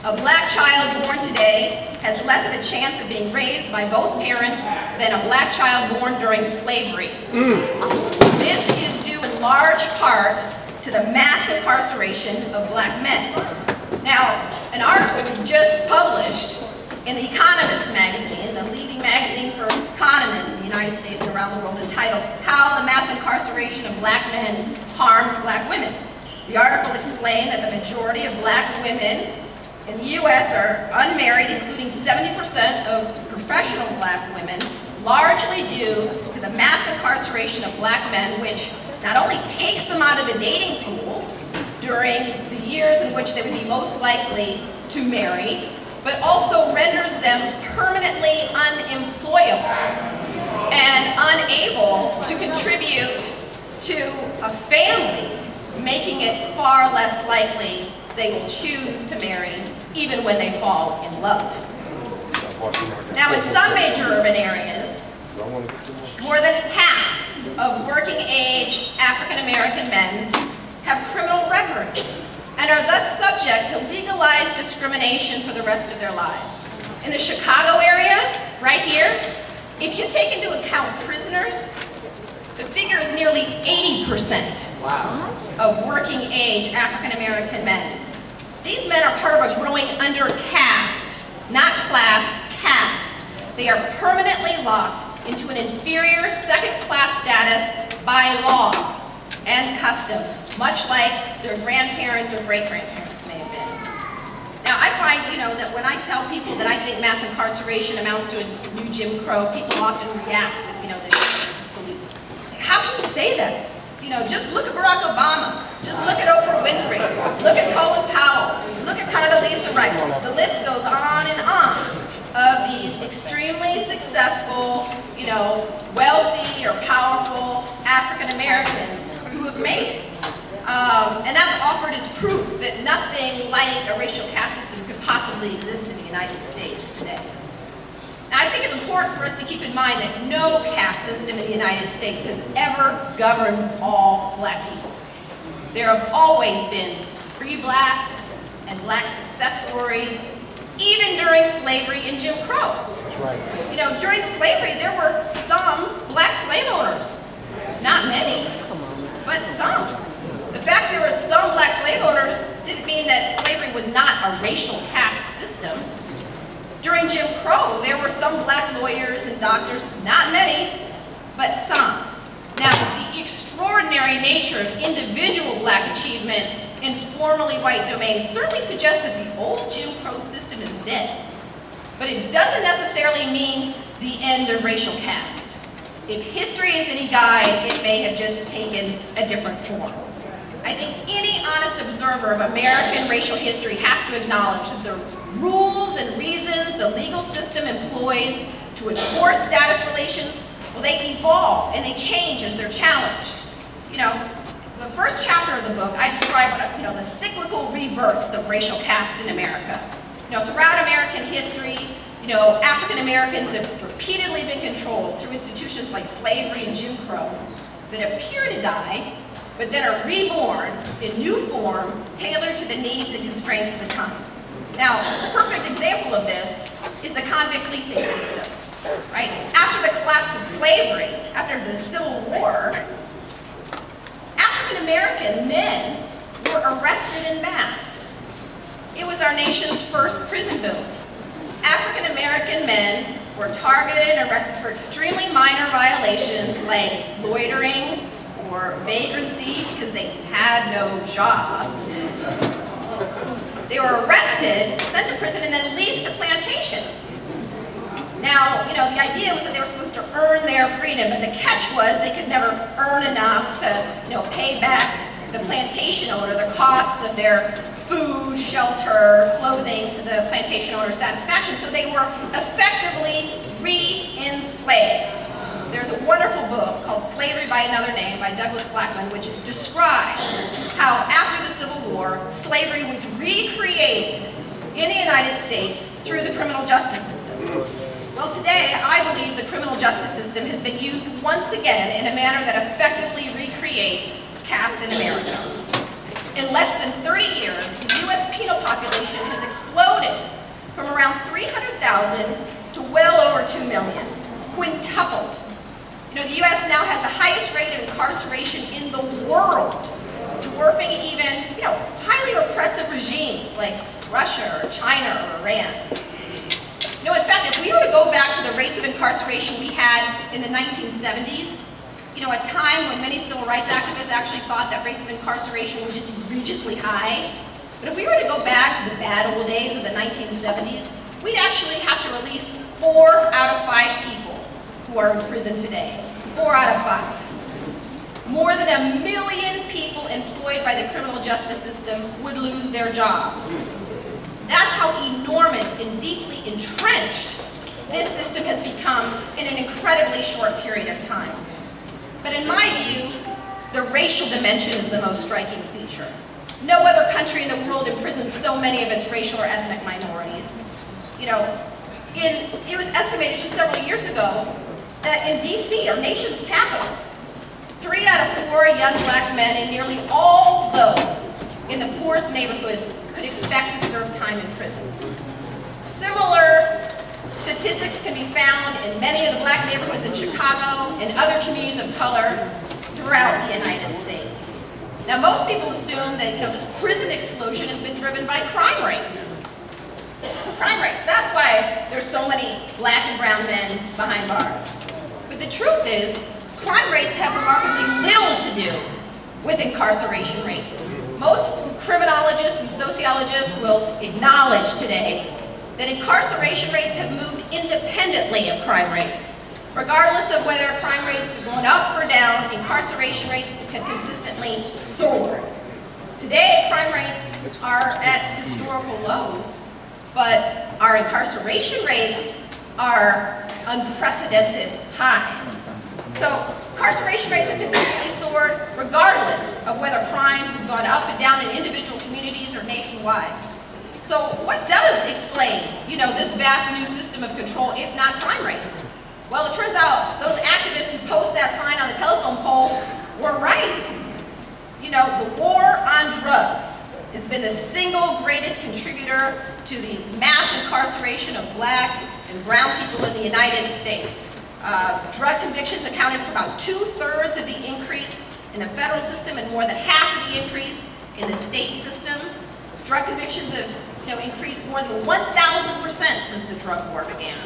A black child born today has less of a chance of being raised by both parents than a black child born during slavery. This is due in large part to the mass incarceration of black men. Now, an article was just published in The Economist magazine, the leading magazine for economists in the United States and around the world, entitled "How the Mass Incarceration of Black Men Harms Black Women." The article explained that the majority of black women in the U.S. are unmarried, including 70% of professional black women, largely due to the mass incarceration of black men, which not only takes them out of the dating pool during the years in which they would be most likely to marry, but also renders them permanently unemployable and unable to contribute to a family, making it far less likely they will choose to marry even when they fall in love. Now, in some major urban areas, more than half of working-age African-American men have criminal records and are thus subject to legalized discrimination for the rest of their lives. In the Chicago area, right here, if you take into account prisoners, the figure is nearly 80% of working-age African-American men. These men are part of a growing under-caste, not class, caste. They are permanently locked into an inferior second-class status by law and custom, much like their grandparents or great-grandparents may have been. Now, I find, that when I tell people that I think mass incarceration amounts to a new Jim Crow, people often react with, this disbelief. How can you say that? Just look at Barack Obama. Just look at Oprah Winfrey. Look at Colin Powell. Look at Condoleezza Rice. The list goes on and on of these extremely successful, wealthy or powerful African Americans who have made it. And that's offered as proof that nothing like a racial caste system could possibly exist in the United States today. Now, I think it's important for us to keep in mind that no caste system in the United States has ever governed all black people. There have always been free blacks and black success stories, even during slavery and Jim Crow. That's right. During slavery, there were some black slave owners. Not many, but some. The fact there were some black slave owners didn't mean that slavery was not a racial caste system. During Jim Crow, there were some black lawyers and doctors, not many, but some. Now, the extraordinary nature of individual black achievement in formerly white domains certainly suggests that the old Jim Crow system is dead. But it doesn't necessarily mean the end of racial caste. If history is any guide, it may have just taken a different form. I think any honest observer of American racial history has to acknowledge that the rules and reasons the legal system employs to enforce status relations, well, they evolve and they change as they're challenged. The first chapter of the book, I describe the cyclical rebirths of racial caste in America. Throughout American history, African Americans have repeatedly been controlled through institutions like slavery and Jim Crow that appear to die, but then are reborn in new form, tailored to the needs and constraints of the time. Now, a perfect example of this is the convict leasing system, right? After the collapse of slavery, after the Civil War, African American men were arrested en masse. It was our nation's first prison boom. African American men were targeted and arrested for extremely minor violations like loitering or vagrancy because they had no jobs. They were arrested, sent to prison, and then leased to plantations. Now, the idea was that they were supposed to earn their freedom, but the catch was they could never earn enough to, pay back the plantation owner the costs of their food, shelter, clothing to the plantation owner's satisfaction, so they were effectively re-enslaved. There's a wonderful book called Slavery by Another Name by Douglas Blackman, which describes how after the Civil War, slavery was recreated in the United States through the criminal justice system. Well, today, I believe the criminal justice system has been used once again in a manner that effectively recreates caste in America. In less than 30 years, the U.S. penal population has exploded from around 300,000 to well over 2 million, quintupled. You know, the U.S. now has the highest rate of incarceration in the world, dwarfing even, highly repressive regimes like Russia or China or Iran. In fact, if we were to go back to the rates of incarceration we had in the 1970s, a time when many civil rights activists actually thought that rates of incarceration were just egregiously high, but if we were to go back to the bad old days of the 1970s, we'd actually have to release 4 out of 5 people who are in prison today. 4 out of 5. More than 1 million people employed by the criminal justice system would lose their jobs. That's how enormous and deeply entrenched this system has become in an incredibly short period of time. But in my view, the racial dimension is the most striking feature. No other country in the world imprisons so many of its racial or ethnic minorities. It was estimated just several years ago that in D.C., our nation's capital, 3 out of 4 young black men and nearly all those in the poorest neighborhoods could expect to serve time in prison. Similar statistics can be found in many of the black neighborhoods in Chicago and other communities of color throughout the United States. Now, most people assume that this prison explosion has been driven by crime rates. Crime rates. That's why there's so many black and brown men behind bars. But the truth is, crime rates have remarkably little to do with incarceration rates. Most criminologists and sociologists will acknowledge today that incarceration rates have moved independently of crime rates. Regardless of whether crime rates have gone up or down, incarceration rates have consistently soared. Today, crime rates are at historical lows, but our incarceration rates are unprecedented highs. So, incarceration rates have consistently soared regardless of whether crime has gone up and down in individual communities or nationwide. So what does explain, this vast new system of control, if not crime rates? Well, it turns out those activists who post that sign on the telephone pole were right. The war on drugs has been the single greatest contributor to the mass incarceration of black and brown people in the United States. Drug convictions accounted for about 2/3 of the increase in the federal system and more than half of the increase in the state system. Drug convictions have increased more than 1,000% since the drug war began.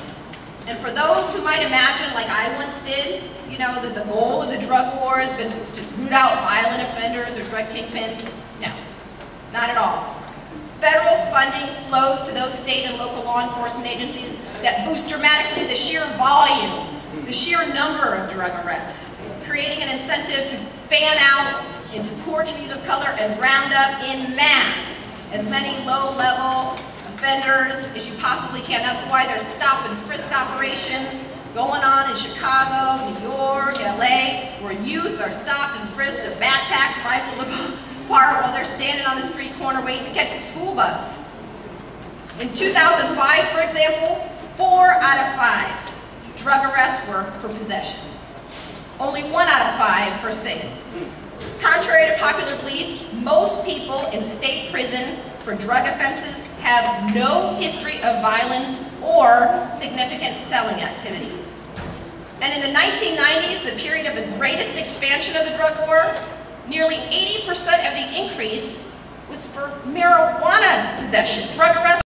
And for those who might imagine, like I once did, that the goal of the drug war has been to root out violent offenders or drug kingpins, no, not at all. Federal funding flows to those state and local law enforcement agencies that boost dramatically the sheer volume, the sheer number of drug arrests, creating an incentive to fan out into poor communities of color and round up in mass as many low-level offenders as you possibly can. That's why there's stop and frisk operations going on in Chicago, New York, LA, where youth are stopped and frisked, their backpacks rifled apart while they're standing on the street corner waiting to catch the school bus. In 2005, for example, 4 out of 5 drug arrests were for possession. Only 1 out of 5 for sales. Contrary to popular belief, most people in state prison for drug offenses have no history of violence or significant selling activity. And in the 1990s, the period of the greatest expansion of the drug war, nearly 80% of the increase was for marijuana possession. Drug arrests